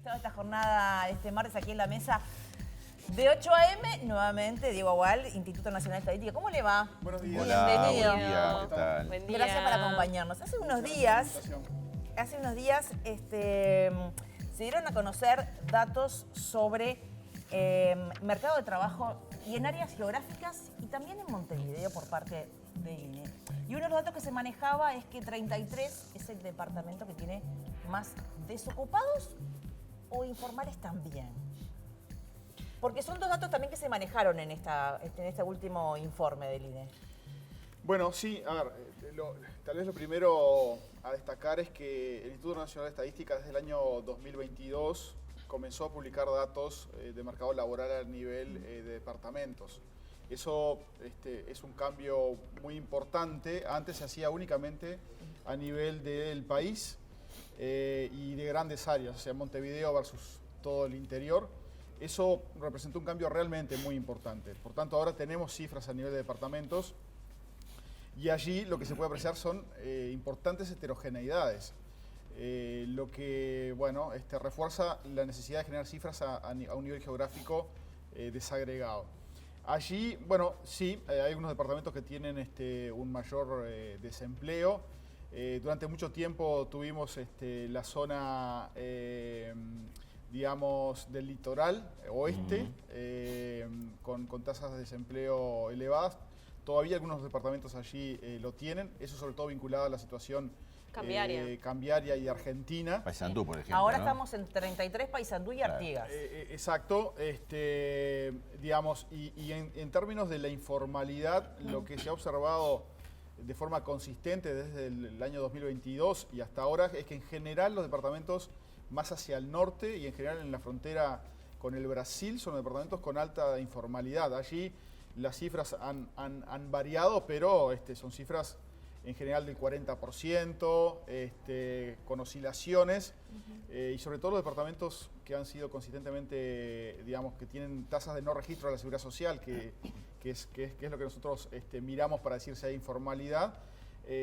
Toda esta jornada, este martes aquí en la mesa de 8 a.m. Nuevamente, Diego Agual, Instituto Nacional de Estadística. ¿Cómo le va? Buenos días. Hola, Bienvenido. buen día, ¿qué tal? Buen día. Gracias por acompañarnos. Hace unos días se dieron a conocer datos sobre mercado de trabajo y en áreas geográficas y también en Montevideo por parte de INE. Y uno de los datos que se manejaba es que 33 es el departamento que tiene más desocupados o informales también. Porque son dos datos también que se manejaron en este último informe del INE. Bueno, sí, a ver, tal vez lo primero a destacar es que el Instituto Nacional de Estadística desde el año 2022 comenzó a publicar datos de mercado laboral a nivel de departamentos. Eso es un cambio muy importante. Antes se hacía únicamente a nivel del país y de grandes áreas, o sea, Montevideo versus todo el interior. Eso representó un cambio realmente muy importante. Por tanto, ahora tenemos cifras a nivel de departamentos y allí lo que se puede apreciar son importantes heterogeneidades. Lo que, bueno, refuerza la necesidad de generar cifras a un nivel geográfico desagregado. Allí, bueno, sí, hay algunos departamentos que tienen un mayor desempleo. Durante mucho tiempo tuvimos la zona, digamos, del litoral oeste, con tasas de desempleo elevadas. Todavía algunos departamentos allí lo tienen, eso sobre todo vinculado a la situación cambiaria y Argentina. Paysandú, por ejemplo. Ahora ¿no? estamos en 33, Paysandú y Artigas. Exacto, digamos, y en términos de la informalidad, lo que se ha observado de forma consistente desde el año 2022 y hasta ahora es que en general los departamentos más hacia el norte y en general en la frontera con el Brasil son departamentos con alta informalidad. Allí las cifras han variado, pero son cifras en general del 40%, con oscilaciones, y sobre todo los departamentos que han sido consistentemente, digamos, que tienen tasas de no registro de la Seguridad Social, que es lo que nosotros miramos para decir si hay informalidad.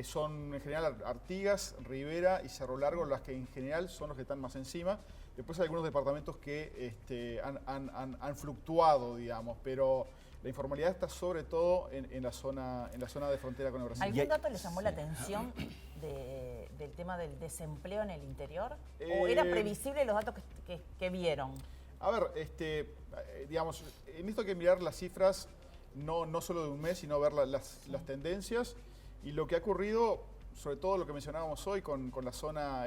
Son en general Artigas, Rivera y Cerro Largo las que en general son los que están más encima. Después hay algunos departamentos que han fluctuado, digamos, pero la informalidad está sobre todo en la zona de frontera con el Brasil. ¿Algún dato les llamó la atención del tema del desempleo en el interior? ¿O era previsible los datos que vieron? A ver, digamos, en esto hay que mirar las cifras no solo de un mes, sino ver las tendencias. Y lo que ha ocurrido, sobre todo lo que mencionábamos hoy con la zona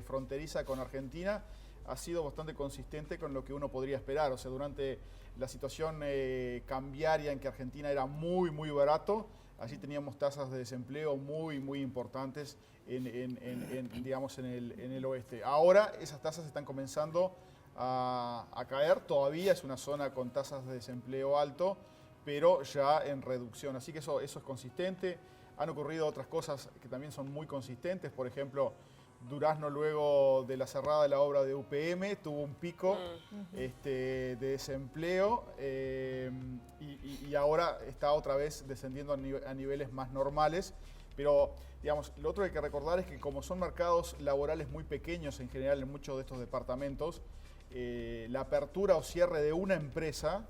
fronteriza con Argentina, ha sido bastante consistente con lo que uno podría esperar. O sea, durante la situación cambiaria en que Argentina era muy, muy barato, allí teníamos tasas de desempleo muy, muy importantes digamos, en el oeste. Ahora esas tasas están comenzando a caer. Todavía es una zona con tasas de desempleo alto, pero ya en reducción. Así que eso es consistente. Han ocurrido otras cosas que también son muy consistentes. Por ejemplo, Durazno, luego de la cerrada de la obra de UPM, tuvo un pico de desempleo y ahora está otra vez descendiendo a niveles más normales. Pero, digamos, lo otro que hay que recordar es que como son mercados laborales muy pequeños en general en muchos de estos departamentos, la apertura o cierre de una empresa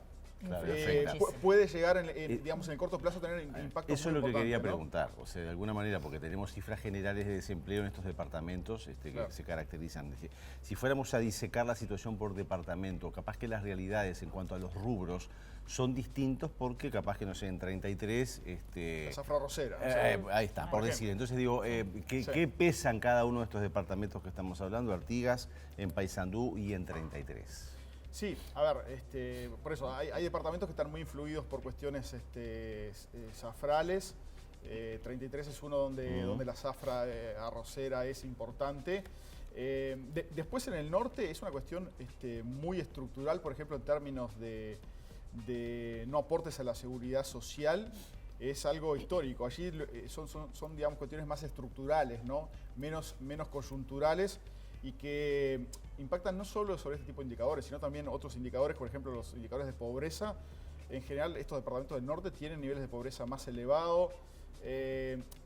puede llegar, digamos, en el corto plazo a tener impacto. Eso es lo que quería ¿no? preguntar. O sea, de alguna manera, porque tenemos cifras generales de desempleo en estos departamentos que se caracterizan. Si fuéramos a disecar la situación por departamento, capaz que las realidades en cuanto a los rubros son distintos porque capaz que, no sé, en 33... la zafra rosera. Ahí está, por decir. Entonces digo, ¿qué pesan cada uno de estos departamentos que estamos hablando? Artigas, en Paysandú y en 33. Sí, a ver, por eso, hay departamentos que están muy influidos por cuestiones zafrales. 33 es uno donde la zafra arrocera es importante. Después en el norte es una cuestión muy estructural, por ejemplo, en términos de no aportes a la seguridad social. Es algo histórico. Allí son digamos, cuestiones más estructurales, ¿no? menos coyunturales, y que impactan no solo sobre este tipo de indicadores, sino también otros indicadores, por ejemplo, los indicadores de pobreza. En general, estos departamentos del norte tienen niveles de pobreza más elevados.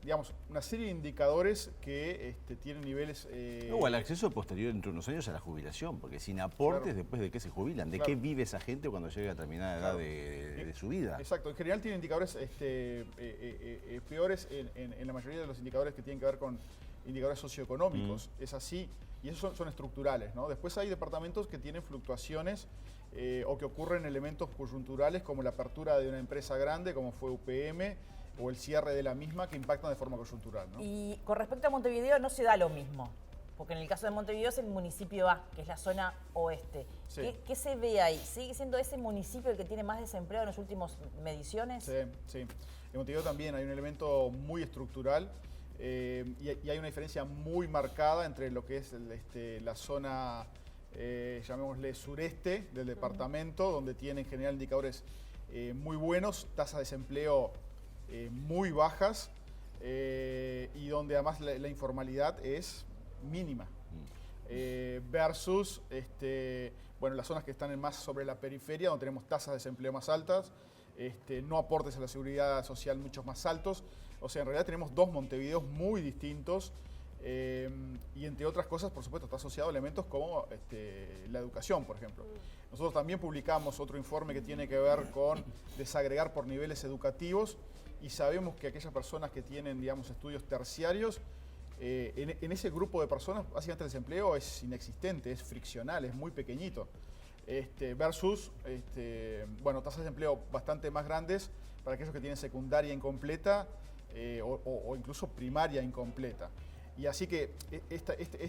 digamos, una serie de indicadores que tienen niveles... O el acceso posterior dentro de unos años a la jubilación, porque sin aportes, claro. Después de qué se jubilan, de Claro. qué vive esa gente cuando llega a determinada edad de su vida. Exacto, en general tienen indicadores peores en la mayoría de los indicadores que tienen que ver con indicadores socioeconómicos. Es así, y esos son estructurales, ¿no? Después hay departamentos que tienen fluctuaciones o que ocurren elementos coyunturales como la apertura de una empresa grande, como fue UPM, o el cierre de la misma, que impactan de forma coyuntural, ¿no? Y con respecto a Montevideo no se da lo mismo, porque en el caso de Montevideo es el municipio A, que es la zona oeste. Sí. ¿Qué se ve ahí? ¿Sigue siendo ese municipio el que tiene más desempleo en las últimas mediciones? Sí, sí. En Montevideo también hay un elemento muy estructural y hay una diferencia muy marcada entre lo que es la zona, llamémosle sureste del departamento, donde tiene en general indicadores muy buenos, tasas de desempleo muy bajas y donde además la informalidad es mínima. Versus bueno, las zonas que están más sobre la periferia, donde tenemos tasas de desempleo más altas, no aportes a la seguridad social muchos más altos. O sea, en realidad tenemos dos Montevideos muy distintos y entre otras cosas, por supuesto, está asociado a elementos como la educación, por ejemplo. Nosotros también publicamos otro informe que tiene que ver con desagregar por niveles educativos y sabemos que aquellas personas que tienen, digamos, estudios terciarios, en ese grupo de personas, básicamente el desempleo es inexistente, es friccional, es muy pequeñito. Versus, bueno, tasas de desempleo bastante más grandes para aquellos que tienen secundaria incompleta o incluso primaria incompleta. Y así que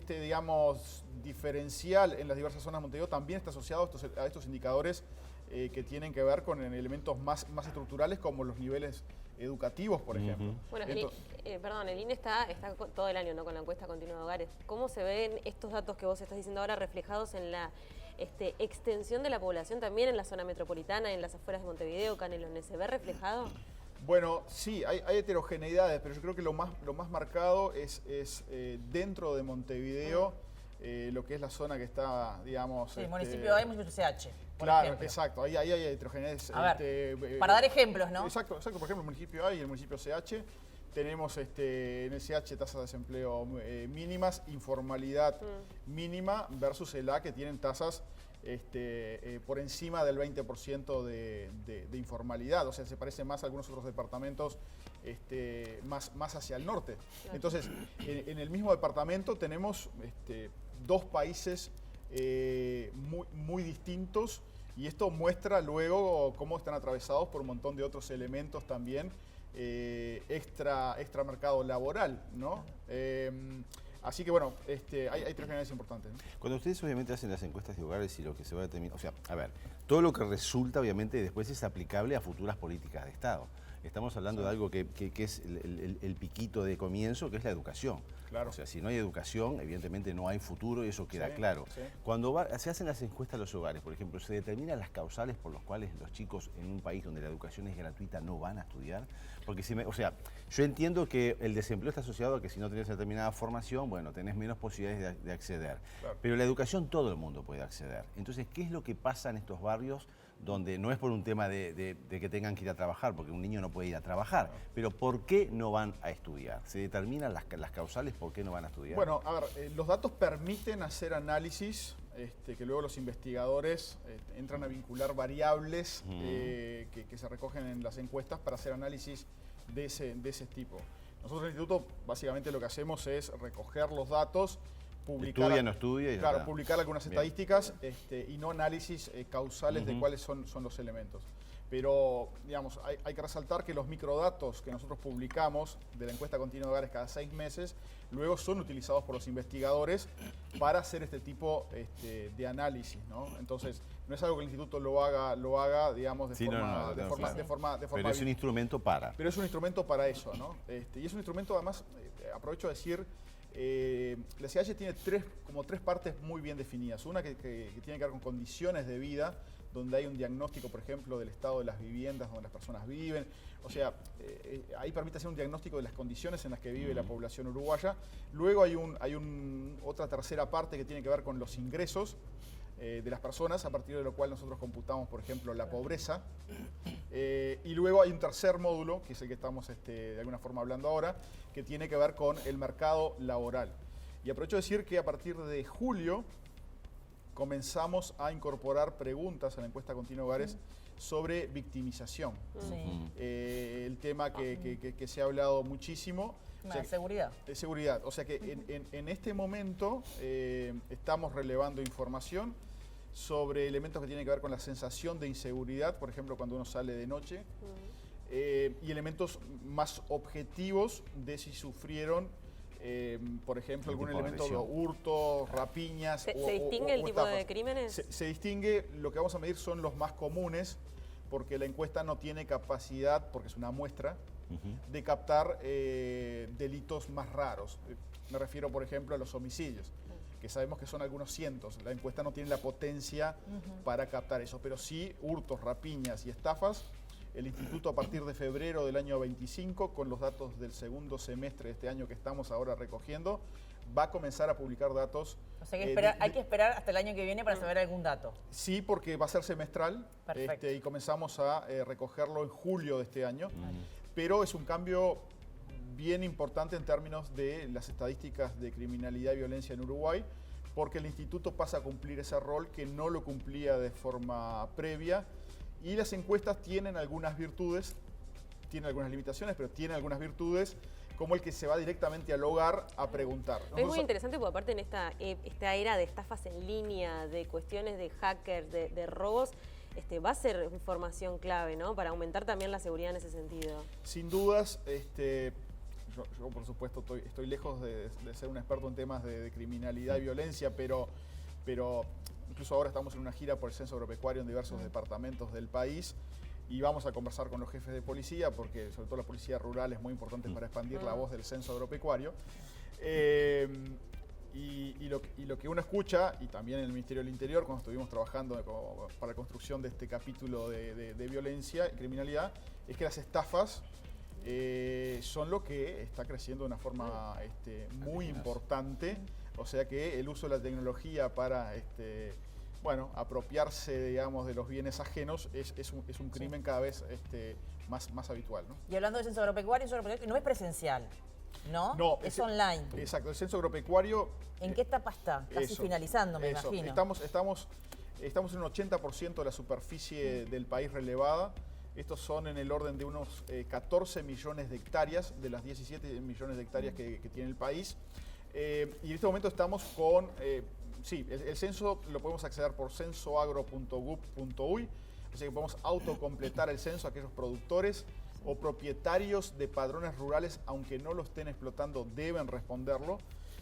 digamos, diferencial en las diversas zonas de Montevideo también está asociado a estos indicadores que tienen que ver con elementos más estructurales como los niveles educativos, por ejemplo. Bueno, el INE está todo el año, ¿no?, con la encuesta continua de hogares. ¿Cómo se ven estos datos que vos estás diciendo ahora reflejados en la extensión de la población también en la zona metropolitana, en las afueras de Montevideo, Canelones? ¿Se ve reflejado? Bueno, sí, hay heterogeneidades, pero yo creo que lo más marcado es dentro de Montevideo, lo que es la zona que está, digamos... Sí, municipio A y municipio CH, por claro, ejemplo. Exacto, ahí hay heterogeneidades. A ver, para dar ejemplos, ¿no? Exacto, por ejemplo, el municipio A y el municipio CH. Tenemos en el CH tasas de desempleo mínimas, informalidad mínima, versus el A, que tienen tasas por encima del 20% de informalidad. O sea, se parece más a algunos otros departamentos más hacia el norte. Claro. Entonces, en el mismo departamento tenemos dos países muy distintos, y esto muestra luego cómo están atravesados por un montón de otros elementos también extra mercado laboral, ¿no? Así que bueno, hay tres generales importantes, ¿no? Cuando ustedes obviamente hacen las encuestas de hogares y lo que se va a determinar, o sea, a ver, todo lo que resulta obviamente después es aplicable a futuras políticas de Estado. Estamos hablando de algo que es el piquito de comienzo, que es la educación. Claro. O sea, si no hay educación, evidentemente no hay futuro y eso queda claro. Sí. Cuando se hacen las encuestas a los hogares, por ejemplo, ¿se determinan las causales por las cuales los chicos en un país donde la educación es gratuita no van a estudiar? Porque o sea, yo entiendo que el desempleo está asociado a que si no tenés determinada formación, bueno, tenés menos posibilidades de acceder. Claro. Pero la educación todo el mundo puede acceder. Entonces, ¿qué es lo que pasa en estos barrios donde no es por un tema de que tengan que ir a trabajar, porque un niño no puede ir a trabajar, pero ¿por qué no van a estudiar? ¿Se determinan las causales por qué no van a estudiar? Bueno, a ver, los datos permiten hacer análisis que luego los investigadores entran a vincular variables que se recogen en las encuestas para hacer análisis de ese tipo. Nosotros en el instituto básicamente lo que hacemos es recoger los datos, publicar, estudia, no estudia. Claro, publicar algunas estadísticas y no análisis causales de cuáles son los elementos. Pero, digamos, hay que resaltar que los microdatos que nosotros publicamos de la encuesta continua de hogares cada 6 meses, luego son utilizados por los investigadores para hacer este tipo de análisis, ¿no? Entonces, no es algo que el instituto lo haga, digamos, de forma Pero es un instrumento para. Pero es un instrumento para eso, ¿no? Y es un instrumento, además, aprovecho a decir, la CH tiene como tres partes muy bien definidas. Una que tiene que ver con condiciones de vida, donde hay un diagnóstico, por ejemplo, del estado de las viviendas donde las personas viven. O sea, ahí permite hacer un diagnóstico de las condiciones en las que vive la población uruguaya. Luego hay otra tercera parte que tiene que ver con los ingresos, de las personas, a partir de lo cual nosotros computamos, por ejemplo, la pobreza. Y luego hay un tercer módulo, que es el que estamos de alguna forma hablando ahora, que tiene que ver con el mercado laboral. Y aprovecho de decir que a partir de julio comenzamos a incorporar preguntas a la encuesta Continua Hogares sobre victimización. El tema que se ha hablado muchísimo. Seguridad. Seguridad. O sea que en este momento estamos relevando información sobre elementos que tienen que ver con la sensación de inseguridad, por ejemplo, cuando uno sale de noche, y elementos más objetivos de si sufrieron, por ejemplo, algún elemento de hurto, rapiñas. ¿Se distingue el tipo estafas. de crímenes? Se distingue, lo que vamos a medir son los más comunes, porque la encuesta no tiene capacidad, porque es una muestra, de captar delitos más raros. Me refiero, por ejemplo, a los homicidios, que sabemos que son algunos cientos. La encuesta no tiene la potencia para captar eso, pero sí hurtos, rapiñas y estafas. El instituto, a partir de febrero del año 25, con los datos del segundo semestre de este año que estamos ahora recogiendo, va a comenzar a publicar datos. O sea, hay que esperar hasta el año que viene para saber algún dato. Sí, porque va a ser semestral y comenzamos a recogerlo en julio de este año. Pero es un cambio bien importante en términos de las estadísticas de criminalidad y violencia en Uruguay, porque el instituto pasa a cumplir ese rol que no lo cumplía de forma previa. Y las encuestas tienen algunas virtudes, tienen algunas limitaciones, pero tienen algunas virtudes, como el que se va directamente al hogar a preguntar. Es muy interesante porque aparte en esta era de estafas en línea, de cuestiones de hackers, de robos, va a ser información clave, ¿no? Para aumentar también la seguridad en ese sentido. Sin dudas, yo por supuesto estoy lejos de ser un experto en temas de criminalidad y violencia, pero incluso ahora estamos en una gira por el censo agropecuario en diversos departamentos del país y vamos a conversar con los jefes de policía, porque sobre todo la policía rural es muy importante para expandir la voz del censo agropecuario. Y lo que uno escucha, y también en el Ministerio del Interior, cuando estuvimos trabajando para la construcción de este capítulo de violencia y criminalidad, es que las estafas son lo que está creciendo de una forma muy importante. O sea que el uso de la tecnología para apropiarse, digamos, de los bienes ajenos es un crimen cada vez más habitual, ¿no? Y hablando del censo agropecuario, no es presencial, ¿no? No, es online. Exacto, el censo agropecuario. ¿En qué etapa está? Casi finalizando, me imagino. Estamos en un 80% de la superficie del país relevada. Estos son en el orden de unos 14 millones de hectáreas, de las 17 millones de hectáreas que tiene el país. Y en este momento estamos con, el censo lo podemos acceder por censoagro.gov.uy, o sea que podemos autocompletar el censo a aquellos productores o propietarios de padrones rurales, aunque no lo estén explotando, deben responderlo.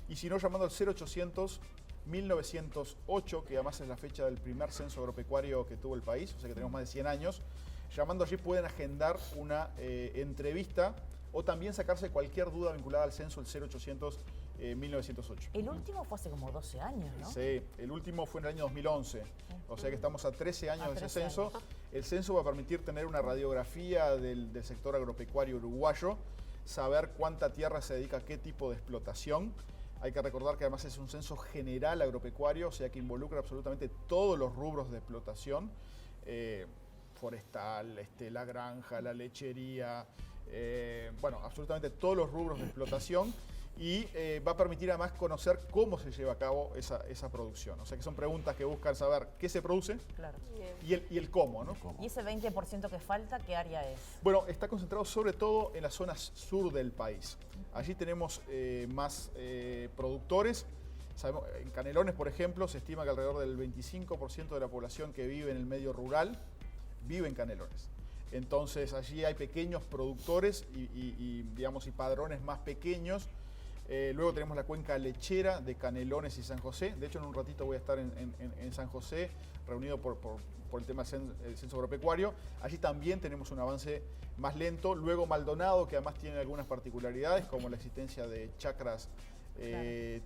Y si no, llamando al 0800 1908, que además es la fecha del primer censo agropecuario que tuvo el país, o sea que tenemos más de 100 años. Llamando allí pueden agendar una entrevista o también sacarse cualquier duda vinculada al censo, el 0800 1908. El último fue hace como 12 años, ¿no? Sí, el último fue en el año 2011. O sea que estamos a 13 años de ese censo. El censo va a permitir tener una radiografía del sector agropecuario uruguayo, saber cuánta tierra se dedica a qué tipo de explotación. Hay que recordar que además es un censo general agropecuario, o sea que involucra absolutamente todos los rubros de explotación. Forestal, la granja, la lechería, absolutamente todos los rubros de explotación. Y va a permitir además conocer cómo se lleva a cabo esa producción. O sea que son preguntas que buscan saber qué se produce y el cómo, ¿no? ¿Y ese 20% que falta, qué área es? Bueno, está concentrado sobre todo en las zonas sur del país. Allí tenemos más productores. Sabemos, en Canelones, por ejemplo, se estima que alrededor del 25% de la población que vive en el medio rural vive en Canelones. Entonces allí hay pequeños productores y padrones más pequeños. Luego tenemos la cuenca lechera de Canelones y San José. De hecho, en un ratito voy a estar en San José, reunido por el tema del censo agropecuario. Allí también tenemos un avance más lento. Luego Maldonado, que además tiene algunas particularidades, como la existencia de chacras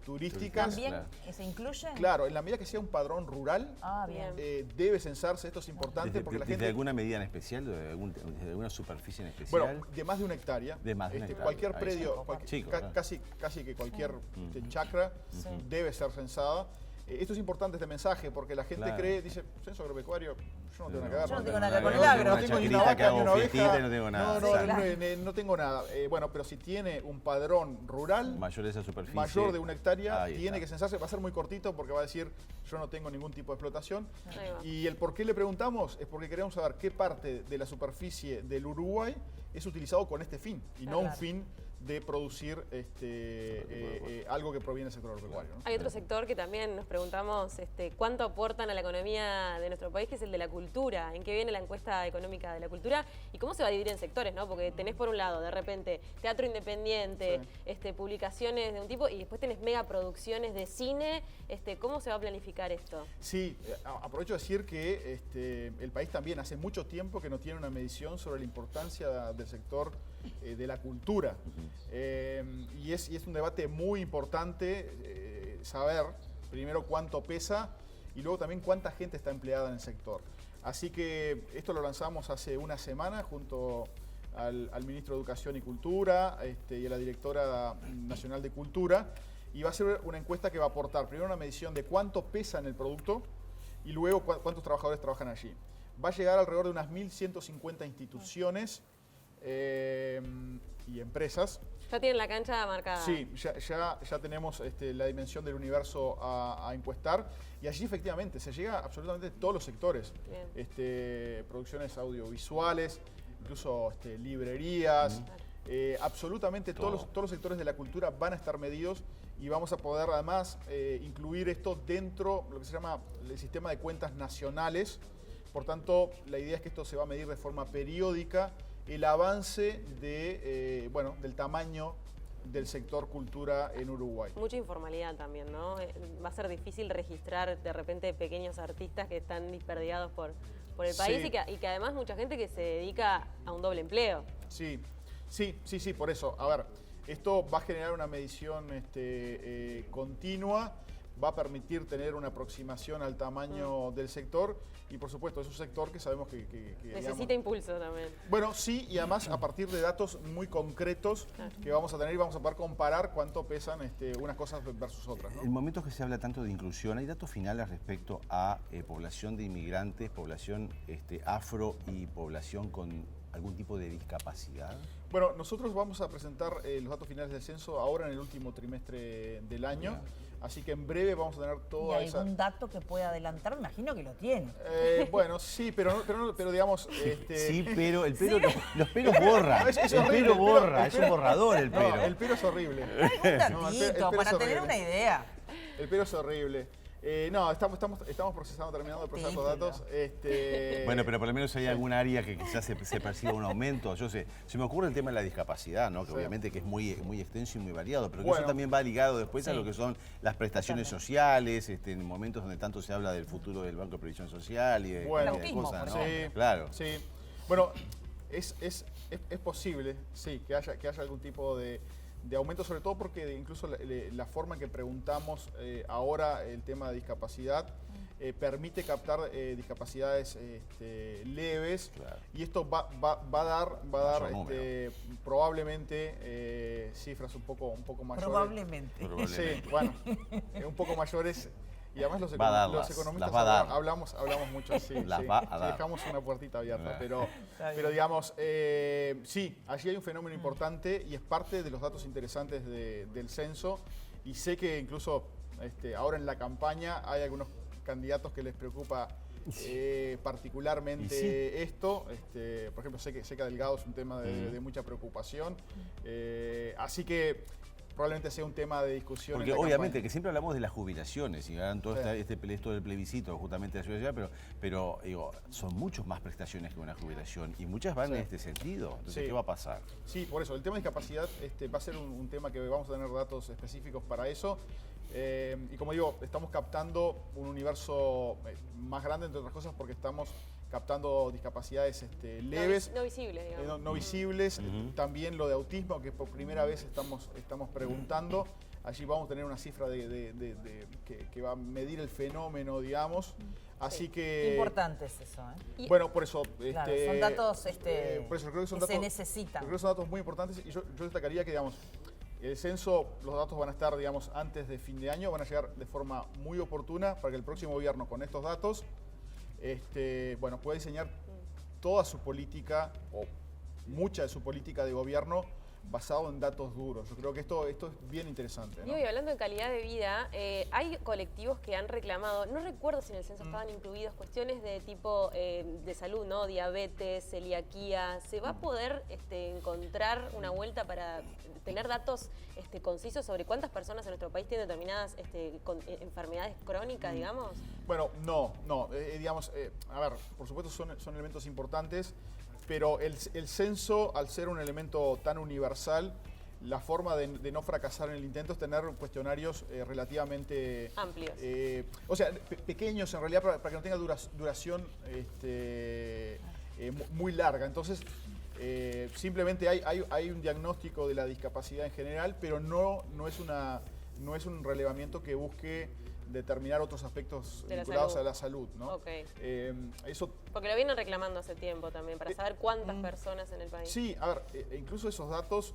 turísticas. ¿También se incluye? Claro, en la medida que sea un padrón rural, debe censarse. Esto es importante porque la gente... ¿De alguna medida en especial? ¿De alguna superficie en especial? Bueno, de más de una hectárea. De más de una hectárea. Cualquier predio, casi que cualquier chacra debe ser censada. esto es importante, este mensaje, porque la gente cree, dice, censo agropecuario, yo no tengo nada que ver. Yo no tengo nada que ver con el agro. No tengo ni una vaca, ni una oveja. No tengo nada. No tengo nada. Bueno, pero si tiene un padrón rural mayor de esa superficie, mayor de 1 hectárea, ahí tiene está. que censarse. Va a ser muy cortito porque va a decir, yo no tengo ningún tipo de explotación. Y el por qué le preguntamos es porque queremos saber qué parte de la superficie del Uruguay es utilizado con este fin y no un fin de producir algo que proviene del sector agropecuario, ¿no? Hay otro sector que también nos preguntamos cuánto aportan a la economía de nuestro país, que es el de la cultura. ¿En qué viene la encuesta económica de la cultura? Y cómo se va a dividir en sectores, ¿no? Porque tenés por un lado, de repente, teatro independiente, publicaciones de un tipo, y después tenés megaproducciones de cine. ¿Cómo se va a planificar esto? Sí, aprovecho de decir que el país también hace mucho tiempo que no tiene una medición sobre la importancia del sector de la cultura. Y es un debate muy importante saber primero cuánto pesa y luego también cuánta gente está empleada en el sector. Así que esto lo lanzamos hace una semana junto al ministro de Educación y Cultura y a la directora nacional de Cultura, y va a ser una encuesta que va a aportar primero una medición de cuánto pesa en el producto y luego cuántos trabajadores trabajan allí. Va a llegar alrededor de unas 1.150 instituciones y empresas. ¿Ya tienen la cancha marcada? Sí, ya tenemos la dimensión del universo a encuestar, y allí efectivamente se llega a absolutamente todos los sectores. Producciones audiovisuales, incluso librerías, absolutamente todos los sectores de la cultura van a estar medidos, y vamos a poder además incluir esto dentro de lo que se llama el sistema de cuentas nacionales. Por tanto, la idea es que esto se va a medir de forma periódica, el avance del tamaño del sector cultura en Uruguay. Mucha informalidad también, ¿no? Va a ser difícil registrar de repente pequeños artistas que están desperdigados por el país, Sí. y que además mucha gente que se dedica a un doble empleo. Sí, por eso. A ver, esto va a generar una medición continua, va a permitir tener una aproximación al tamaño del sector, y por supuesto es un sector que sabemos que Necesita impulso también. Bueno, sí, y además a partir de datos muy concretos que vamos a tener, y vamos a poder comparar cuánto pesan unas cosas versus otras, ¿no? En momentos que se habla tanto de inclusión, ¿hay datos finales respecto a población de inmigrantes, población afro y población con algún tipo de discapacidad? Bueno, nosotros vamos a presentar los datos finales del censo ahora en el último trimestre del año. Así que en breve vamos a tener toda ¿Y algún dato que pueda adelantar? Me imagino que lo tiene. Bueno, sí, pero digamos... Sí, pero el pelo, los pelos borra. Es el horrible, pelo borra, es un borrador el pelo. No, el pelo es horrible. Un datito, el pelo para es tener horrible. una idea. El pelo es horrible. No, estamos terminando de procesar los datos. Bueno, pero por lo menos hay algún área que quizás se perciba un aumento. Yo sé, se me ocurre el tema de la discapacidad, ¿no? Que obviamente que es muy extenso y muy variado, pero que eso también va ligado después a lo que son las prestaciones sociales, en momentos donde tanto se habla del futuro del Banco de Previsión Social y de cosas, ¿no? Sí, claro. Sí. Bueno, es posible, sí, que haya algún tipo de aumento, sobre todo porque incluso la forma en que preguntamos ahora el tema de discapacidad permite captar discapacidades leves, y esto va a dar probablemente cifras un poco mayores. Probablemente. Sí, bueno, un poco mayores. Y además los economistas hablamos mucho así. Dejamos una puertita abierta. Pero digamos, sí, allí hay un fenómeno importante y es parte de los datos interesantes del censo. Y sé que incluso ahora en la campaña hay algunos candidatos que les preocupa particularmente esto. Por ejemplo, sé que Delgado es un tema de mucha preocupación. Así que probablemente sea un tema de discusión. Porque obviamente que siempre hablamos de las jubilaciones y hagan todo esto del plebiscito justamente de la ciudad, pero digo, son muchas más prestaciones que una jubilación y muchas van en este sentido. Entonces, ¿qué va a pasar? Sí, por eso, el tema de discapacidad va a ser un tema que vamos a tener datos específicos para eso. Y como digo, estamos captando un universo más grande, entre otras cosas, porque estamos captando discapacidades leves. No visibles, digamos. No visibles. También lo de autismo, que por primera vez estamos preguntando. Allí vamos a tener una cifra que va a medir el fenómeno, digamos. Así que... Importante es eso, ¿eh? Bueno, por eso... Claro, son datos por eso creo que son se necesitan. Creo que son datos muy importantes, y yo destacaría que, digamos, El censo, los datos van a estar, digamos, antes de fin de año, van a llegar de forma muy oportuna para que el próximo gobierno con estos datos, bueno, pueda diseñar toda su política o mucha de su política de gobierno basado en datos duros. Yo creo que esto es bien interesante, ¿no? Digo, y hablando de calidad de vida, hay colectivos que han reclamado, no recuerdo si en el censo estaban incluidos, cuestiones de tipo de salud, ¿no? Diabetes, celiaquía. ¿Se va a poder encontrar una vuelta para tener datos concisos sobre cuántas personas en nuestro país tienen determinadas enfermedades crónicas, digamos? Bueno, no. Digamos, a ver, por supuesto son elementos importantes, pero el censo, al ser un elemento tan universal, la forma de no fracasar en el intento es tener cuestionarios relativamente... amplios. O sea, pequeños en realidad, para que no tenga duración muy larga. Entonces, simplemente hay un diagnóstico de la discapacidad en general, pero no es un relevamiento que busque determinar otros aspectos vinculados a la salud, ¿no? Okay. Eso, porque lo vienen reclamando hace tiempo también, para saber cuántas personas en el país. Sí, a ver, incluso esos datos,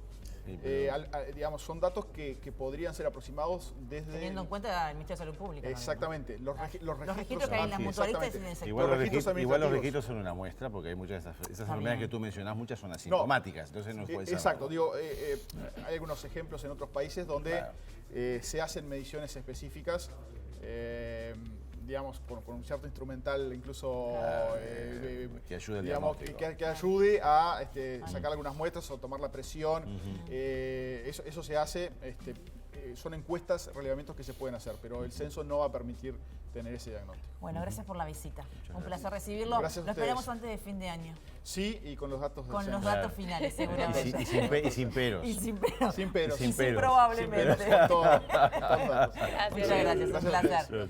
digamos, son datos que podrían ser aproximados desde... Teniendo en cuenta el Ministerio de Salud Pública. Exactamente, los registros que hay en las mutualistas y en el sector. Igual los registros son una muestra, porque hay muchas de esas enfermedades que tú mencionás, muchas son asintomáticas, entonces no puede ser. Exacto, digo, hay algunos ejemplos en otros países donde se hacen mediciones específicas, digamos, con un cierto instrumental incluso que ayude, digamos, que ayude a sacar algunas muestras o tomar la presión. Eso se hace, son encuestas, relevamientos que se pueden hacer, pero el censo no va a permitir tener ese diagnóstico. Bueno, gracias por la visita. Un placer recibirlo. Gracias Lo esperamos antes de fin de año. Sí, y con los datos del Con censo. los datos finales, seguramente. Y sin peros. Y sin peros. Sin peros. Y sin probablemente. Sin peros, con todos datos. Gracias. Muchas gracias, un placer. Gracias.